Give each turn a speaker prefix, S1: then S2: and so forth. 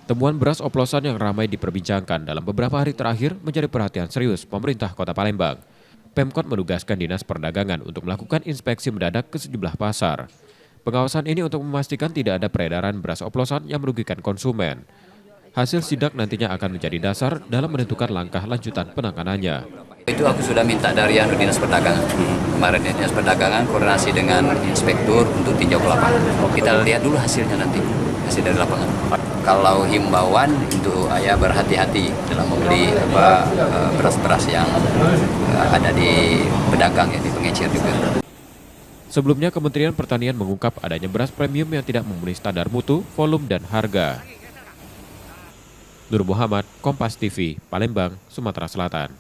S1: Temuan beras oplosan yang ramai diperbincangkan dalam beberapa hari terakhir menjadi perhatian serius pemerintah Kota Palembang. Pemkot menugaskan Dinas Perdagangan untuk melakukan inspeksi mendadak ke sejumlah pasar. Pengawasan ini untuk memastikan tidak ada peredaran beras oplosan yang merugikan konsumen. Hasil sidak nantinya akan menjadi dasar dalam menentukan langkah lanjutan penanganannya.
S2: Itu aku sudah minta dari Dinas Perdagangan. Kemarin Dinas Perdagangan koordinasi dengan inspektur untuk tinjau ke lapangan. Kita lihat dulu hasilnya nanti, hasil dari lapangan. Kalau himbauan untuk berhati-hati dalam membeli beras-beras yang ada di pedagang, ya, di pengecer juga.
S1: Sebelumnya, Kementerian Pertanian mengungkap adanya beras premium yang tidak memenuhi standar mutu, volume, dan harga. Nur Muhammad, Kompas TV, Palembang, Sumatera Selatan.